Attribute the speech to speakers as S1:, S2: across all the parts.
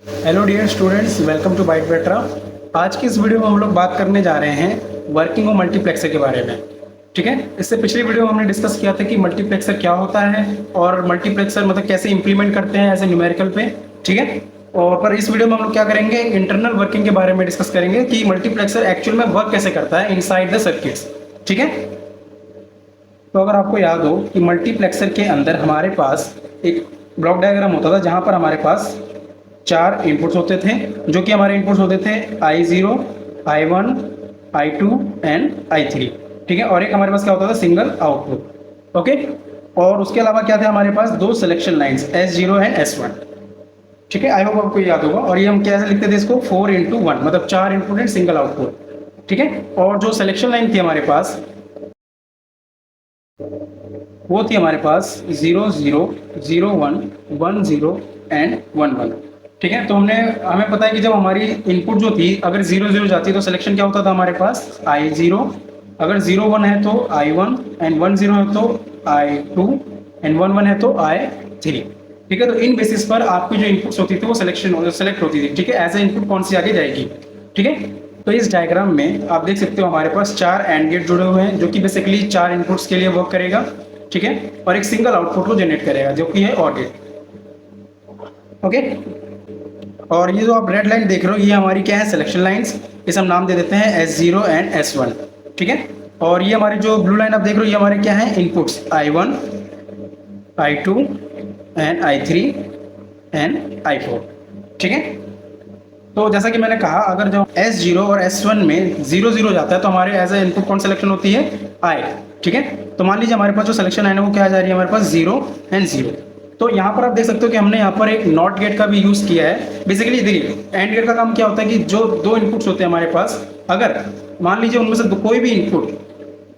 S1: Hello dear students, welcome to बाइट बेट्रा। आज की इस वीडियो में हम लोग बात करने जा रहे हैं वर्किंग ऑफ मल्टीप्लेक्सर के बारे में। ठीक है, इससे पिछली वीडियो में हमने डिस्कस किया था कि मल्टीप्लेक्सर क्या होता है और मल्टीप्लेक्सर मतलब कैसे इंप्लीमेंट करते हैं एज ए न्यूमेरिकल पे। ठीक है, और पर इस वीडियो में हम लोग क्या करेंगे, इंटरनल वर्किंग के बारे में डिस्कस करेंगे कि मल्टीप्लेक्सर एक्चुअल में वर्क कैसे करता है इनसाइड द सर्किट्स। ठीक है, तो अगर आपको याद हो कि मल्टीप्लेक्सर के अंदर हमारे पास एक ब्लॉक डायग्राम होता था जहाँ पर हमारे पास चार इनपुट्स होते थे, जो कि हमारे इनपुट्स होते थे I0, I1, I2 and I3। ठीक है, और एक हमारे पास क्या होता था, सिंगल आउटपुट। ओके, और उसके अलावा क्या थे हमारे पास, दो selection lines S0 and S1। ठीक है, आई होप आपको याद होगा। और ये हम कैसे लिखते थे इसको, 4x1, मतलब चार इनपुट एंड सिंगल आउटपुट। ठीक है, और जो सिलेक्शन लाइन थी हमारे पास वो थी हमारे पास 0 0 0 1 1 0 एंड 1 1। ठीक है, तो हमें पता है कि जब हमारी इनपुट जो थी अगर 0 0 जाती है तो सिलेक्शन क्या होता था हमारे पास, I0। अगर 0 1 है तो I1 एंड 1 0 है तो I2 एंड 1 1 है तो I3। ठीक है, तो इन बेसिस पर आपकी जो इनपुट्स होती थी वो सेलेक्ट होती थी। ठीक है, एज ए इनपुट कौन सी आगे जाएगी। ठीक है, तो इस डायग्राम में आप देख सकते हो हमारे पास चार एंड गेट जुड़े हुए हैं, जो कि बेसिकली चार इनपुट्स के लिए वर्क करेगा। ठीक है, और एक सिंगल आउटपुट को जनरेट करेगा जो कि है ऑर गेट। ओके, और ये जो आप रेड लाइन देख रहे हो ये हमारी क्या है, सिलेक्शन लाइंस। इसे हम नाम दे देते हैं S0 एंड S1। ठीक है, और ये हमारे जो ब्लू लाइन आप देख रहे हो ये हमारे क्या है, inputs I1, I2 and I3 and I4। ठीक है, तो जैसा कि मैंने कहा अगर जो S0 और S1 में 0 0 जाता है तो हमारे एज ए इनपुट कौन सिलेक्शन होती है, I। ठीक है, तो मान लीजिए हमारे पास जो सिलेक्शन है वो क्या जा रही है हमारे पास, 0 एंड 0। तो यहाँ पर आप देख सकते हो कि हमने यहाँ पर एक नॉट गेट का भी यूज किया है। बेसिकली देखिए, एंड गेट का काम क्या होता है कि जो दो इनपुट्स होते हैं हमारे पास, अगर मान लीजिए उनमें से कोई भी इनपुट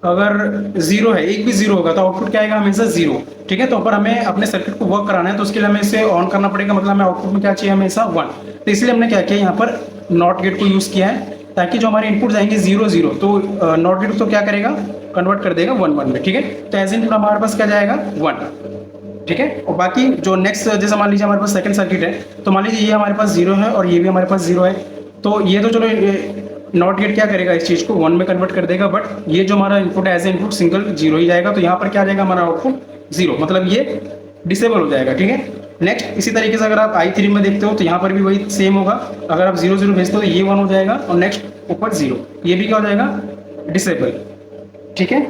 S1: अगर 0 है, एक भी 0 होगा तो आउटपुट क्या आएगा, हमेशा 0। ठीक है, तो पर हमें अपने सर्किट को वर्क कराना है तो उसके लिए हमें इसे ऑन करना पड़ेगा, मतलब हमें आउटपुट में क्या चाहिए, हमेशा 1। तो इसलिए हमने क्या किया, यहाँ पर नॉट गेट को यूज किया है ताकि जो हमारे इनपुट जाएंगे 0 0 तो नॉट गेट तो क्या करेगा, कन्वर्ट कर देगा 1 1 में। ठीक है, तो एज इनपुट हमारे पास क्या जाएगा, 1। ठीक है, और बाकी जो नेक्स्ट, जैसे मान लीजिए हमारे पास सेकंड सर्किट है तो मान लीजिए ये हमारे पास 0 है और ये भी हमारे पास 0 है, तो ये तो चलो नॉट गेट क्या करेगा, इस चीज को 1 में कन्वर्ट कर देगा, बट ये जो हमारा इनपुट है एज ए इनपुट सिंगल 0 ही जाएगा, तो यहाँ पर क्या जाएगा हमारा आउटपुट 0, मतलब ये डिसेबल हो जाएगा। ठीक है, नेक्स्ट इसी तरीके से अगर आप I3 में देखते हो तो यहाँ पर भी वही सेम होगा, अगर आप 0 0 भेजते हो तो ये 1 हो जाएगा और नेक्स्ट ऊपर 0, ये भी क्या हो जाएगा, डिसेबल। ठीक है,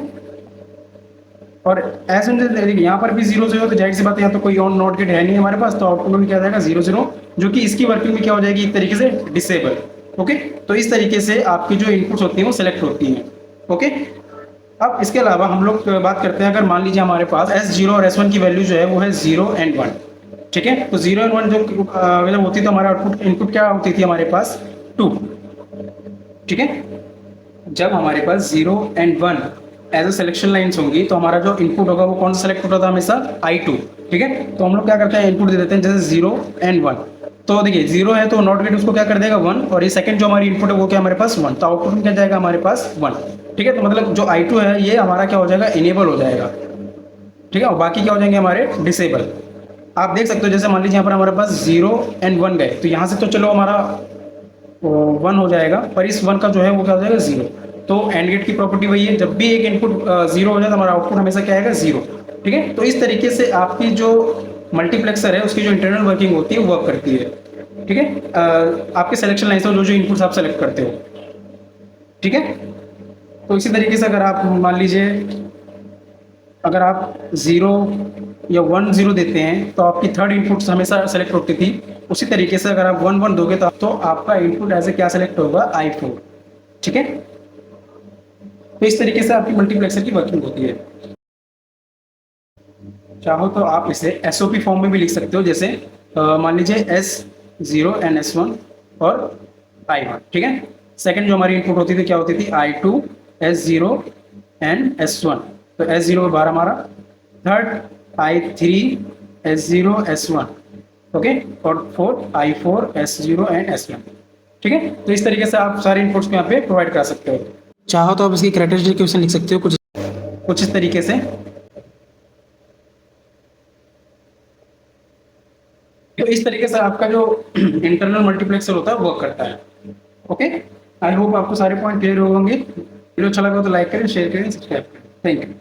S1: और एज यहाँ पर भी 0 0 तो जाहिर सी बात है यहाँ तो कोई और नॉट गेट है नहीं हमारे पास, तो आउटपुट में क्या जाएगा 0 0, जो कि इसकी वर्किंग में क्या हो जाएगी, एक तरीके से डिसेबल। ओके, तो इस तरीके से आपकी जो इनपुट्स होती हैं वो सिलेक्ट होती हैं। ओके, अब इसके अलावा हम लोग बात करते हैं, अगर मान लीजिए हमारे पास S0 और S1 की वैल्यू जो है वो है 0 एंड 1। ठीक है, तो 0 एंड 1 जो जब होती है तो हमारा आउटपुट इनपुट क्या होती थी हमारे पास, 2। ठीक है, जब हमारे पास 0 and 1 as a selection lines होंगी तो हमारा जो इनपुट होगा वो कौन सा सेलेक्ट होता था, हमेशा I2। ठीक है, तो हम लोग क्या करते हैं, इनपुट दे देते हैं जैसे 0 एंड 1। तो देखिए 0 है तो नॉट गेट उसको क्या कर देगा 1, और ये सेकंड जो हमारी इनपुट है वो क्या हमारे पास 1, तो आउटपुट में क्या जाएगा हमारे पास 1। ठीक है, तो मतलब जो I2 है ये हमारा क्या हो जाएगा, इनेबल हो जाएगा। ठीक है, और बाकी क्या हो जाएंगे हमारे डिसेबल। आप देख सकते हो जैसे मान लीजिए यहाँ पर हमारे पास 0 एंड 1 गए तो यहाँ से तो चलो हमारा 1 हो जाएगा, पर इस 1 का जो है वो क्या हो जाएगा 0। तो एंड गेट की प्रॉपर्टी वही है, जब भी एक इनपुट 0 हो जाए तो हमारा आउटपुट हमेशा क्या आएगा, 0। ठीक है, तो इस तरीके से आपकी जो मल्टीप्लेक्सर है उसकी जो इंटरनल वर्किंग होती है वो वर्क करती है। ठीक है, आपके सिलेक्शन लाइन से जो जो इनपुट्स आप सेलेक्ट करते हो। ठीक है, तो इसी तरीके से अगर आप मान लीजिए अगर आप 0 या 1 0 देते हैं तो आपकी थर्ड इनपुट हमेशा सेलेक्ट होती थी। उसी तरीके से अगर आप 1 1 दोगे तो आपका इनपुट ऐसे क्या सेलेक्ट होगा, I4। ठीक है, तो इस तरीके से आपकी मल्टीप्लेक्सर की वर्किंग होती है। चाहो तो आप इसे SOP फॉर्म में भी लिख सकते हो, जैसे मान लीजिए S0 एंड S1 और I1। ठीक है, सेकंड जो हमारी इनपुट होती थी क्या होती थी, I2 S0 एंड S1, तो S0 के बाहर हमारा, third I3 S0 S1। Okay, और fourth I4 S0 and S1। ठीक है, तो इस तरीके से आप सारे इनपुट्स को यहाँ पे प्रोवाइड कर सकते हो। चाहो तो आप इसकी कैरेक्टरिस्टिक क्वेश्चन लिख सकते हो कुछ इस तरीके से। तो इस तरीके से आपका जो इंटरनल मल्टीप्लेक्सर होता है वर्क करता है। ओके, आई होप आपको सारे पॉइंट क्लियर होंगे। वीडियो अच्छा लगा तो लाइक करें, शेयर करें, सब्सक्राइब करें। Thank you.